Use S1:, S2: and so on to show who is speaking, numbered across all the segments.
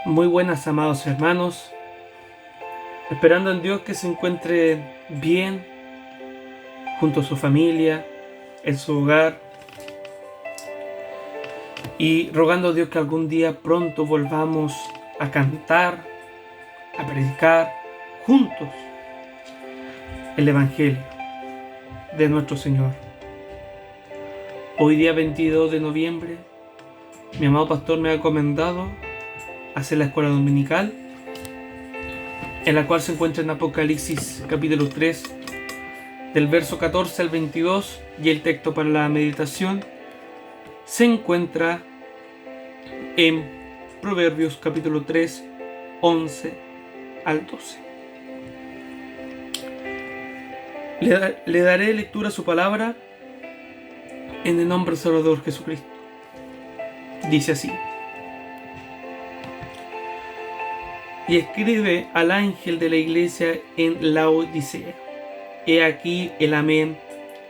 S1: Muy buenas, amados hermanos, esperando en Dios que se encuentre bien junto a su familia, en su hogar, y rogando a Dios que algún día pronto volvamos a cantar, a predicar juntos el Evangelio de nuestro Señor. Hoy día 22 de noviembre, mi amado pastor me ha encomendado hacer la escuela dominical, en la cual se encuentra en Apocalipsis capítulo 3, del verso 14 al 22, y el texto para la meditación se encuentra en Proverbios capítulo 3, 11 al 12. Le daré lectura a su palabra en el nombre del Salvador Jesucristo. Dice así: y escribe al ángel de la iglesia en Laodicea: he aquí el Amén,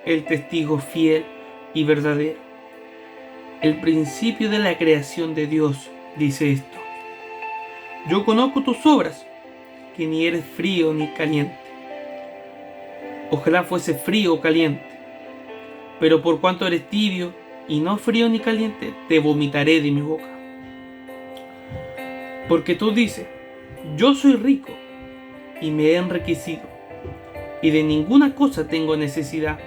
S1: el testigo fiel y verdadero, el principio de la creación de Dios, dice esto: yo conozco tus obras, que ni eres frío ni caliente. Ojalá fuese frío o caliente, pero por cuanto eres tibio y no frío ni caliente, te vomitaré de mi boca. Porque tú dices: yo soy rico y me he enriquecido, y de ninguna cosa tengo necesidad.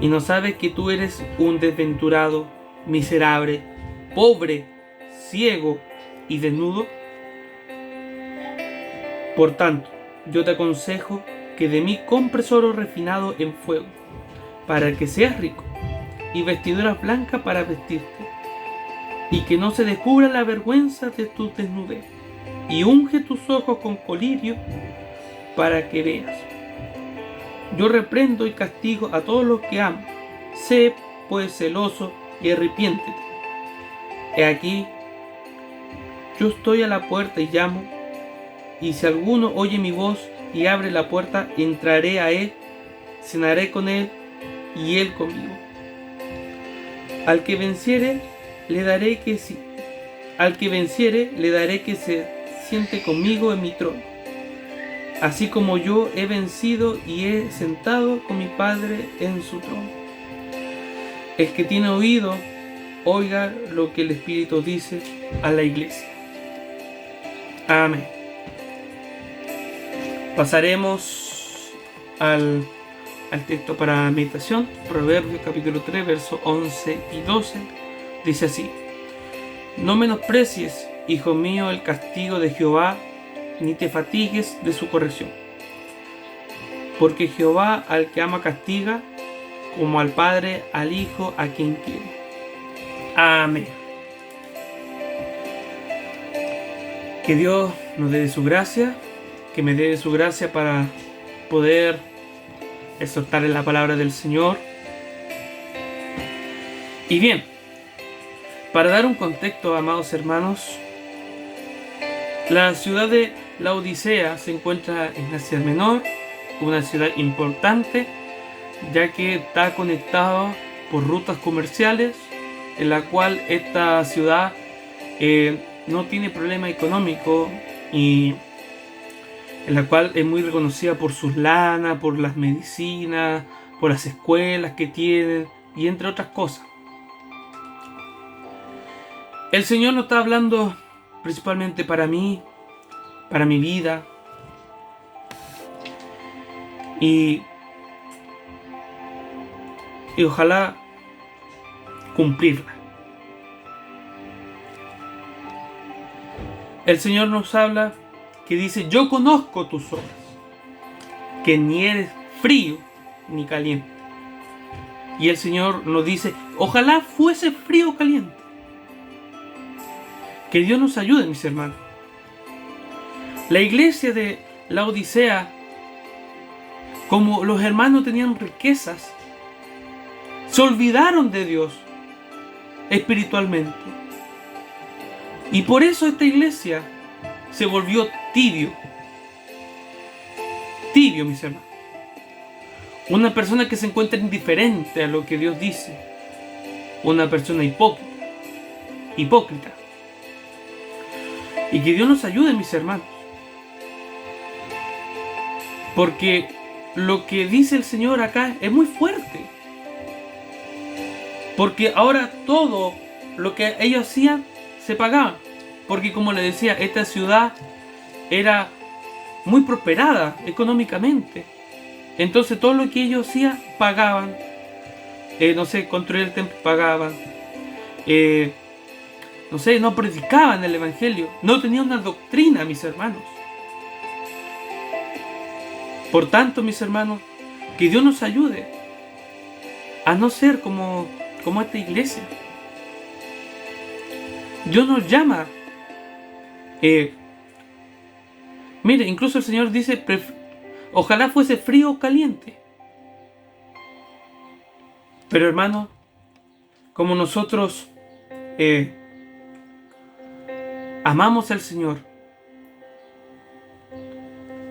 S1: Y no sabes que tú eres un desventurado, miserable, pobre, ciego y desnudo. Por tanto, yo te aconsejo que de mí compres oro refinado en fuego, para que seas rico, y vestiduras blancas para vestirte, y que no se descubra la vergüenza de tu desnudez, y unge tus ojos con colirio para que veas. Yo reprendo y castigo a todos los que amo. Sé pues celoso y arrepiéntete. He aquí, yo estoy a la puerta y llamo, y si alguno oye mi voz y abre la puerta, entraré a él, cenaré con él y él conmigo. Al que venciere le daré que se siente conmigo en mi trono, así como yo he vencido y he sentado con mi Padre en su trono. El que tiene oído, oiga lo que el Espíritu dice a la iglesia. Amén. Pasaremos al texto para meditación. Proverbios capítulo 3, versos 11 y 12. Dice así: no menosprecies, hijo mío, el castigo de Jehová, ni te fatigues de su corrección. Porque Jehová al que ama castiga, como al Padre al Hijo a quien quiere. Amén. Que Dios nos dé de su gracia, que me dé de su gracia para poder exhortar en la palabra del Señor. Y bien, para dar un contexto, amados hermanos, la ciudad de Laodicea se encuentra en Asia Menor, una ciudad importante, ya que está conectada por rutas comerciales, en la cual esta ciudad no tiene problema económico, y en la cual es muy reconocida por sus lanas, por las medicinas, por las escuelas que tienen, y entre otras cosas. El Señor nos está hablando principalmente para mí, para mi vida, y ojalá cumplirla. El Señor nos habla que dice: yo conozco tus obras, que ni eres frío ni caliente. Y el Señor nos dice: ojalá fuese frío o caliente. Que Dios nos ayude, mis hermanos. La iglesia de Laodicea, como los hermanos tenían riquezas, se olvidaron de Dios espiritualmente. Y por eso esta iglesia se volvió tibio. Tibio, mis hermanos. Una persona que se encuentra indiferente a lo que Dios dice. Una persona hipócrita. Y que Dios nos ayude, mis hermanos. Porque lo que dice el Señor acá es muy fuerte. Porque ahora todo lo que ellos hacían se pagaba. Porque como les decía, esta ciudad era muy prosperada económicamente. Entonces todo lo que ellos hacían pagaban. No sé, construir el templo pagaban. No sé, no predicaban el evangelio. No tenían una doctrina, mis hermanos. Por tanto, mis hermanos, que Dios nos ayude a no ser como esta iglesia. Dios nos llama. Mire, incluso el Señor dice, ojalá fuese frío o caliente. Pero hermanos, como nosotros amamos al Señor,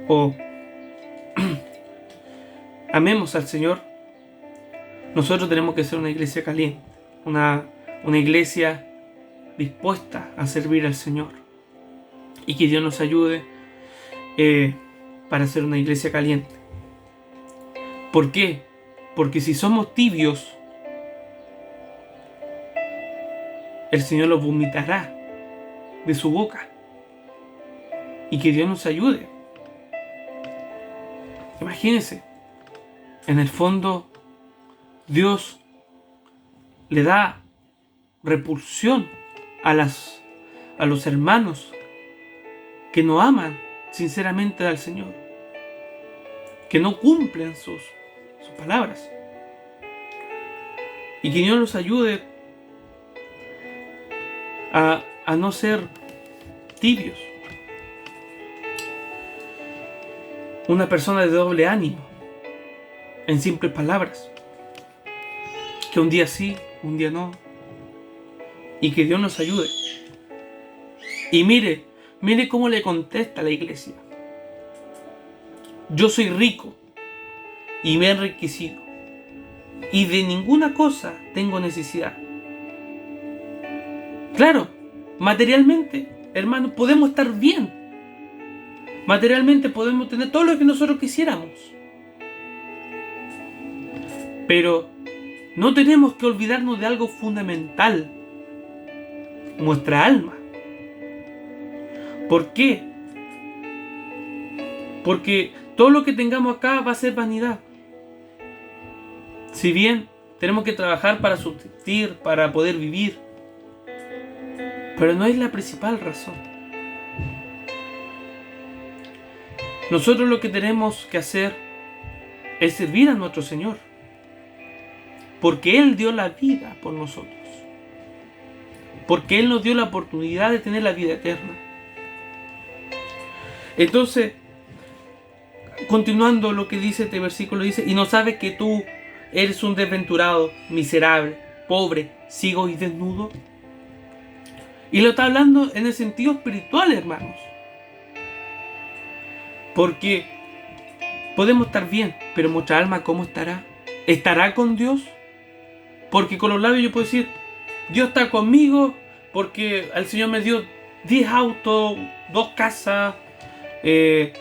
S1: o amemos al Señor, nosotros tenemos que ser una iglesia caliente, una iglesia dispuesta a servir al Señor. Y que Dios nos ayude para ser una iglesia caliente. ¿Por qué? Porque si somos tibios, el Señor los vomitará de su boca. Y que Dios nos ayude. Imagínense, en el fondo, Dios le da repulsión a los hermanos que no aman sinceramente al Señor, que no cumplen sus palabras. Y que Dios nos ayude a no ser tibios. Una persona de doble ánimo, en simples palabras, que un día sí, un día no. Y que Dios nos ayude. Y mire cómo le contesta la iglesia. Yo soy rico y me he enriquecido, y de ninguna cosa tengo necesidad. Claro, materialmente, hermanos, podemos estar bien. Materialmente podemos tener todo lo que nosotros quisiéramos. Pero no tenemos que olvidarnos de algo fundamental: nuestra alma. ¿Por qué? Porque todo lo que tengamos acá va a ser vanidad. Si bien tenemos que trabajar para subsistir, para poder vivir, pero no es la principal razón. Nosotros lo que tenemos que hacer es servir a nuestro Señor, porque Él dio la vida por nosotros, porque Él nos dio la oportunidad de tener la vida eterna. Entonces, continuando lo que dice este versículo, dice: y no sabes que tú eres un desventurado, miserable, pobre, ciego y desnudo. Y lo está hablando en el sentido espiritual, hermanos. Porque podemos estar bien, pero nuestra alma, ¿cómo estará? ¿Estará con Dios? Porque con los labios yo puedo decir: Dios está conmigo porque el Señor me dio 10 autos, 2 casas. El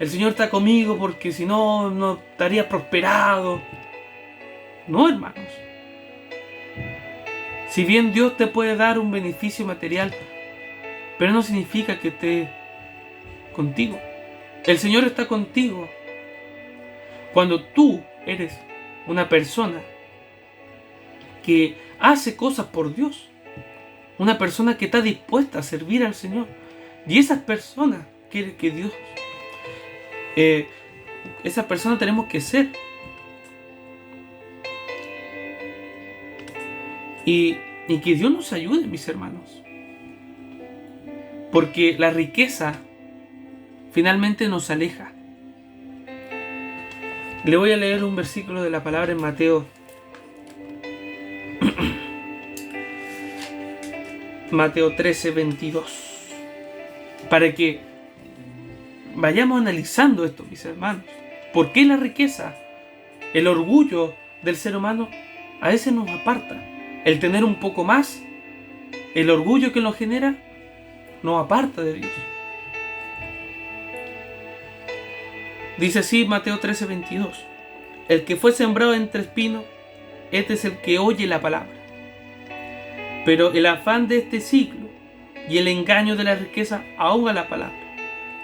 S1: Señor está conmigo porque si no, no estaría prosperado. No, hermanos. Si bien Dios te puede dar un beneficio material, pero no significa que esté contigo. El Señor está contigo cuando tú eres una persona que hace cosas por Dios, una persona que está dispuesta a servir al Señor. Y esas personas quiere que Dios, esas personas tenemos que ser. Y que Dios nos ayude, mis hermanos. Porque la riqueza finalmente nos aleja. Le voy a leer un versículo de la palabra en Mateo. Mateo 13, 22. Para que vayamos analizando esto, mis hermanos. ¿Por qué la riqueza, el orgullo del ser humano a veces nos aparta? El tener un poco más, el orgullo que nos genera, nos aparta de Dios. Dice así Mateo 13:22. El que fue sembrado entre espinos, este es el que oye la palabra. Pero el afán de este siglo y el engaño de la riqueza ahoga la palabra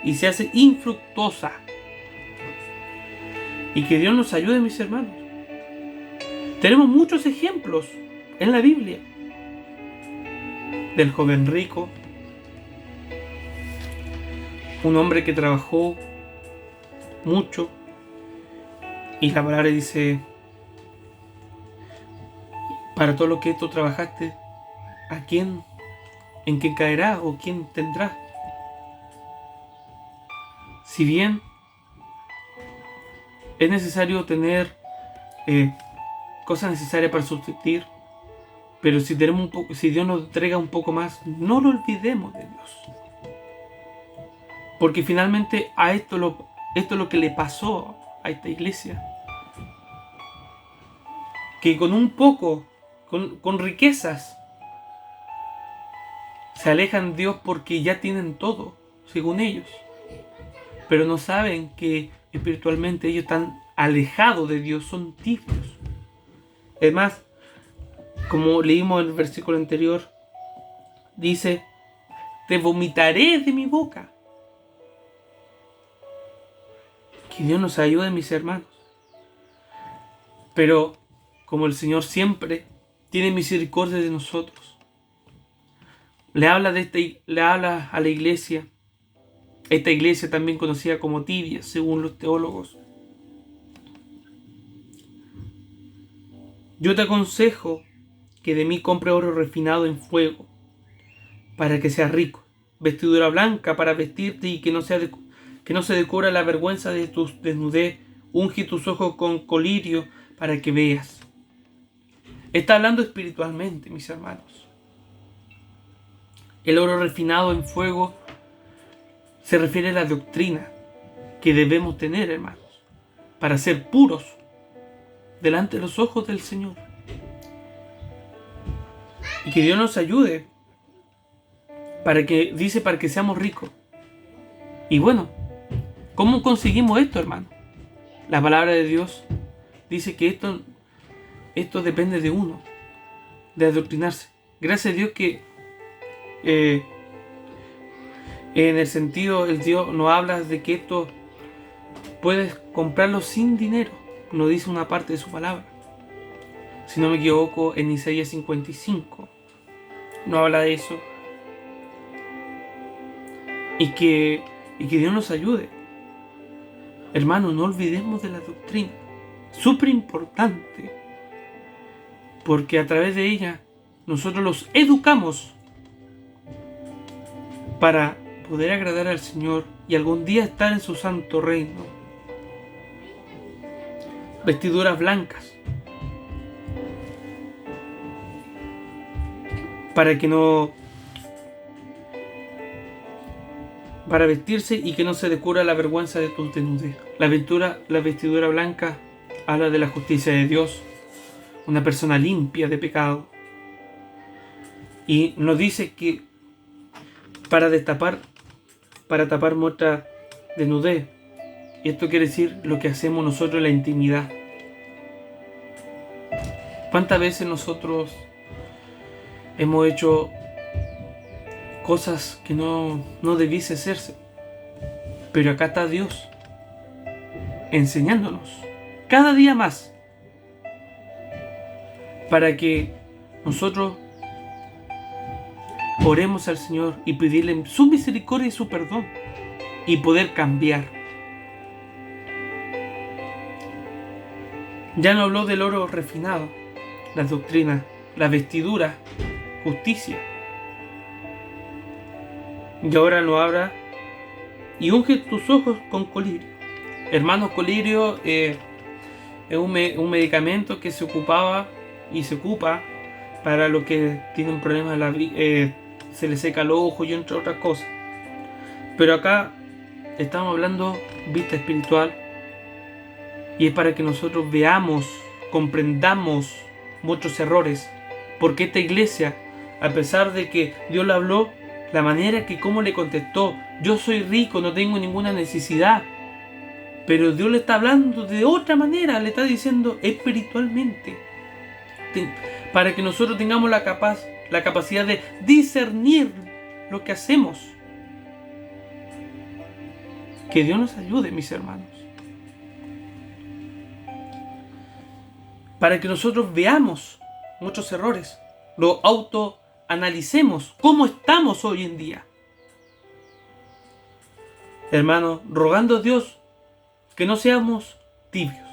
S1: y se hace infructuosa. Y que Dios nos ayude, mis hermanos. Tenemos muchos ejemplos en la Biblia del joven rico, un hombre que trabajó mucho y la palabra dice: para todo lo que tú trabajaste, ¿a quién, en qué caerá o quién tendrá? Si bien es necesario tener cosas necesarias para subsistir, pero si Dios nos entrega un poco más, no lo olvidemos de Dios. Porque finalmente esto es lo que le pasó a esta iglesia. Que con un poco, con riquezas, se alejan de Dios porque ya tienen todo, según ellos. Pero no saben que espiritualmente ellos están alejados de Dios, son tibios. Además, como leímos en el versículo anterior, dice: te vomitaré de mi boca. Que Dios nos ayude, mis hermanos. Pero como el Señor siempre tiene misericordia de nosotros, le habla a la iglesia, esta iglesia también conocida como tibia, según los teólogos. Yo te aconsejo que de mí compre oro refinado en fuego, para que seas rico, vestidura blanca para vestirte y que no se decubra la vergüenza de tu desnudez, unge tus ojos con colirio para que veas. Está hablando espiritualmente, mis hermanos. El oro refinado en fuego se refiere a la doctrina que debemos tener, hermanos, para ser puros delante de los ojos del Señor. Y que Dios nos ayude para que seamos ricos. Y bueno, ¿cómo conseguimos esto, hermano? La palabra de Dios dice que esto depende de uno, de adoctrinarse. Gracias a Dios que en el sentido, el Dios nos habla de que esto puedes comprarlo sin dinero. Nos dice una parte de su palabra. Si no me equivoco, en Isaías 55 nos habla de eso. Y que Dios nos ayude. Hermanos, no olvidemos de la doctrina. Súper importante. Porque a través de ella nosotros los educamos para poder agradar al Señor y algún día estar en su santo reino. Vestiduras blancas. Para vestirse y que no se descubra la vergüenza de tus desnudez. La vestidura blanca habla de la justicia de Dios, una persona limpia de pecado. Y nos dice que para tapar nuestra desnudez. Y esto quiere decir lo que hacemos nosotros en la intimidad. ¿Cuántas veces nosotros hemos hecho cosas que no debiese hacerse? Pero acá está Dios enseñándonos cada día más para que nosotros oremos al Señor y pedirle su misericordia y su perdón y poder cambiar. Ya no habló del oro refinado, las doctrinas, la vestidura, justicia. Y ahora nos habla y unge tus ojos con colirio. Hermanos, colirio es un medicamento que se ocupaba y se ocupa para los que tienen problemas se les seca el ojo y entre otras cosas. Pero acá estamos hablando vista espiritual y es para que nosotros veamos, comprendamos muchos errores, porque esta iglesia, a pesar de que Dios la habló, la manera que cómo le contestó, yo soy rico, no tengo ninguna necesidad. Pero Dios le está hablando de otra manera, le está diciendo espiritualmente, para que nosotros tengamos la capacidad de discernir lo que hacemos. Que Dios nos ayude, mis hermanos. Para que nosotros veamos muchos errores, lo autoanalicemos, cómo estamos hoy en día. Hermanos, rogando a Dios que no seamos tibios.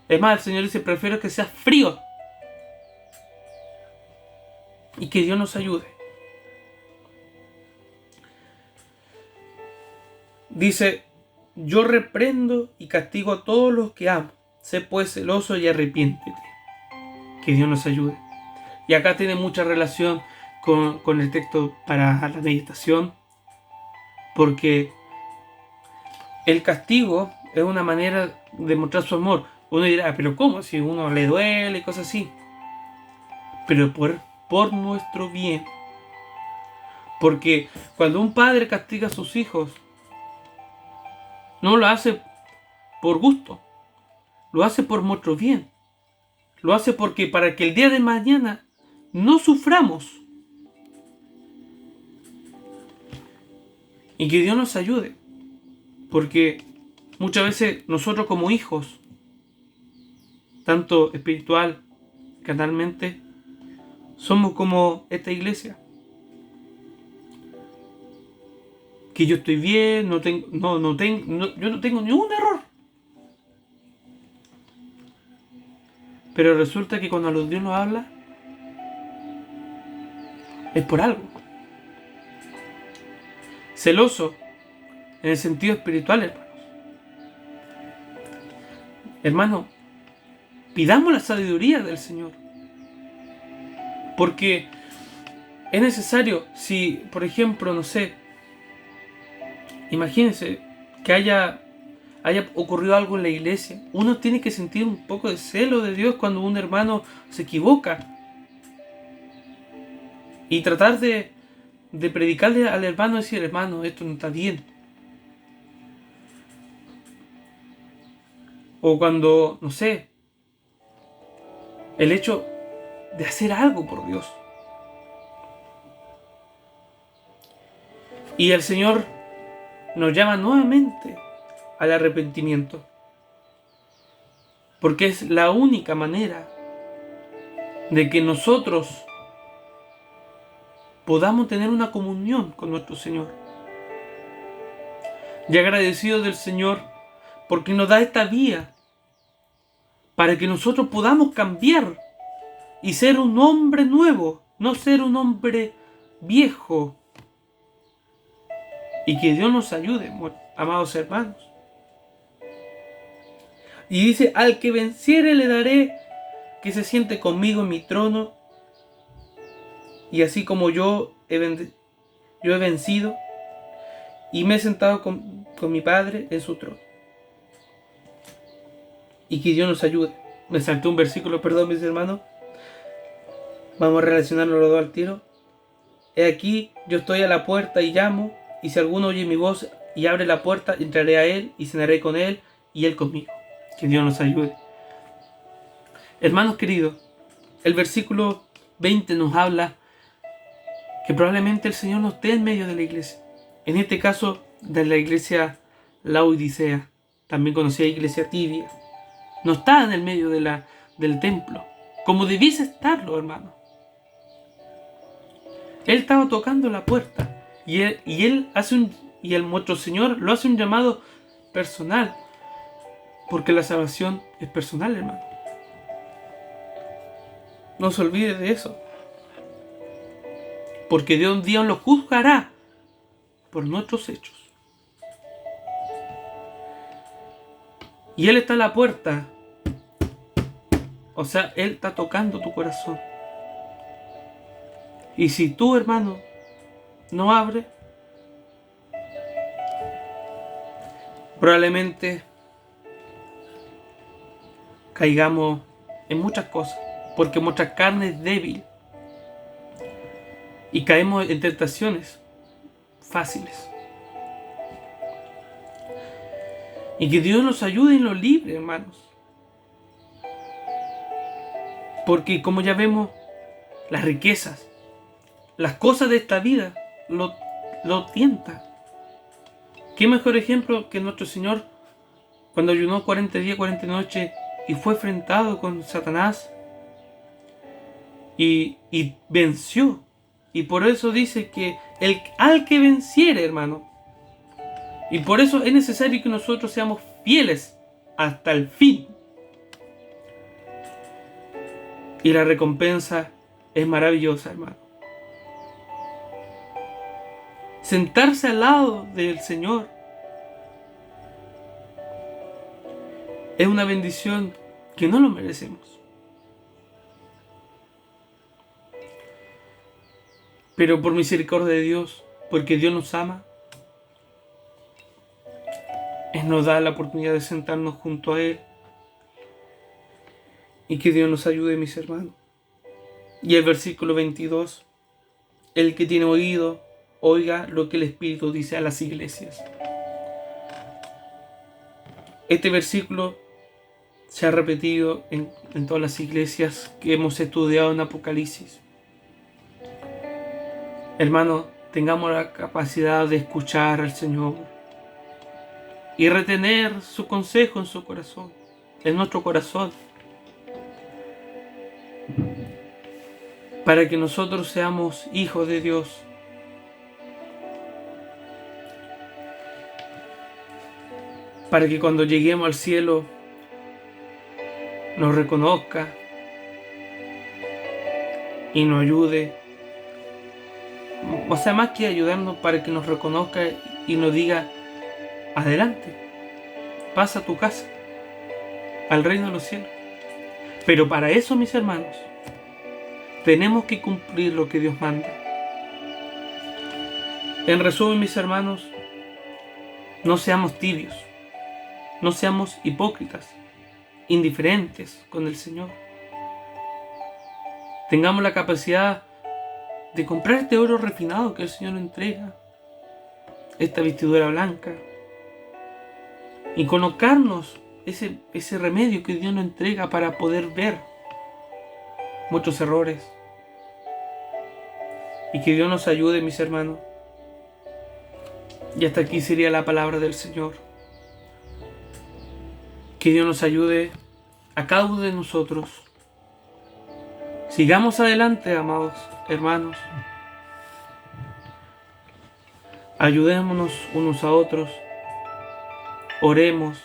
S1: Es más, el Señor dice, prefiero que seas frío. Y que Dios nos ayude. Dice, yo reprendo y castigo a todos los que amo. Sé pues celoso y arrepiéntete. Que Dios nos ayude. Y acá tiene mucha relación con el texto para la meditación. Porque el castigo es una manera de mostrar su amor. Uno dirá, pero ¿cómo? Si uno le duele y cosas así. Pero por nuestro bien. Porque cuando un padre castiga a sus hijos, no lo hace por gusto. Lo hace por nuestro bien. Lo hace porque para que el día de mañana no suframos. Y que Dios nos ayude. Porque muchas veces nosotros como hijos, tanto espiritual, carnalmente, somos como esta iglesia. Que yo estoy bien, yo no tengo ningún error. Pero resulta que cuando Dios nos habla, es por algo. Celoso, en el sentido espiritual, hermanos. Hermano, pidamos la sabiduría del Señor. Porque es necesario, si, por ejemplo, no sé, imagínense que haya ocurrido algo en la iglesia. Uno tiene que sentir un poco de celo de Dios cuando un hermano se equivoca. Y tratar de predicarle al hermano y decir, hermano, esto no está bien. O cuando, no sé, el hecho de hacer algo por Dios. Y el Señor nos llama nuevamente al arrepentimiento. Porque es la única manera de que nosotros podamos tener una comunión con nuestro Señor. Y agradecido del Señor porque nos da esta vía para que nosotros podamos cambiar y ser un hombre nuevo, no ser un hombre viejo. Y que Dios nos ayude, amados hermanos. Y dice, al que venciere le daré que se siente conmigo en mi trono, y así como yo he vencido y me he sentado con mi Padre en su trono. Y que Dios nos ayude. Me salté un versículo, perdón, mis hermanos. Vamos a relacionarlo los dos al tiro. He aquí, yo estoy a la puerta y llamo, y si alguno oye mi voz y abre la puerta, entraré a él y cenaré con él y él conmigo. Que Dios nos ayude. Hermanos queridos, el versículo 20 nos habla que probablemente el Señor no esté en medio de la iglesia. En este caso, de la iglesia Laodicea, también conocida iglesia tibia. No está en el medio del templo, como debiese estarlo, hermano. Él estaba tocando la puerta y nuestro Señor lo hace un llamado personal, porque la salvación es personal, hermano. No se olvide de eso, porque Dios un día lo juzgará por nuestros hechos. Y Él está a la puerta, o sea, Él está tocando tu corazón. Y si tú, hermano, no abres, probablemente caigamos en muchas cosas, porque nuestra carne es débil y caemos en tentaciones fáciles. Y que Dios nos ayude y nos libre, hermanos. Porque como ya vemos, las riquezas, las cosas de esta vida lo tientan. ¿Qué mejor ejemplo que nuestro Señor cuando ayunó 40 días, 40 noches y fue enfrentado con Satanás y venció? Y por eso dice que al que venciere, hermano. Y por eso es necesario que nosotros seamos fieles hasta el fin. Y la recompensa es maravillosa, hermano. Sentarse al lado del Señor es una bendición que no lo merecemos. Pero por misericordia de Dios, porque Dios nos ama, Él nos da la oportunidad de sentarnos junto a Él. Y que Dios nos ayude, mis hermanos. Y el versículo 22. El que tiene oído, oiga lo que el Espíritu dice a las iglesias. Este versículo se ha repetido en todas las iglesias que hemos estudiado en Apocalipsis. Hermanos, tengamos la capacidad de escuchar al Señor y retener su consejo en su corazón, en nuestro corazón, para que nosotros seamos hijos de Dios. Para que cuando lleguemos al cielo nos reconozca y nos ayude. O sea, más que ayudarnos, para que nos reconozca y nos diga: adelante, pasa a tu casa, al reino de los cielos. Pero para eso, mis hermanos, tenemos que cumplir lo que Dios manda. En resumen, mis hermanos, no seamos tibios, no seamos hipócritas, indiferentes con el Señor. Tengamos la capacidad de comprar este oro refinado que el Señor nos entrega, esta vestidura blanca, y colocarnos ese remedio que Dios nos entrega para poder ver muchos errores. Y que Dios nos ayude, mis hermanos. Y hasta aquí sería la palabra del Señor. Que Dios nos ayude a cada uno de nosotros. Sigamos adelante, amados hermanos. Ayudémonos unos a otros. Oremos.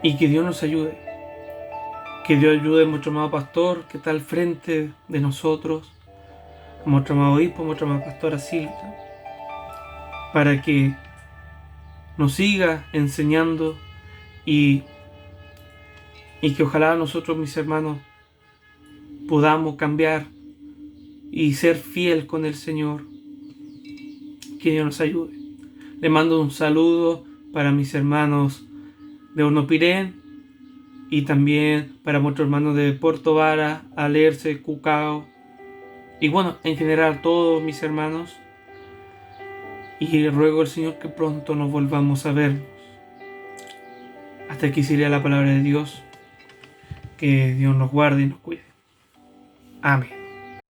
S1: Y que Dios nos ayude. Que Dios ayude a nuestro amado pastor que está al frente de nosotros, a nuestro amado obispo, a nuestra amada pastora Silvia, para que nos siga enseñando y que ojalá nosotros, mis hermanos, podamos cambiar y ser fiel con el Señor. Que Dios nos ayude. Le mando un saludo para mis hermanos de Hornopirén y también para nuestros hermanos de Puerto Vara, Alerce, Cucao y bueno, en general todos mis hermanos. Y ruego al Señor que pronto nos volvamos a ver. Hasta aquí sería la palabra de Dios. Que Dios nos guarde y nos cuide. Amén.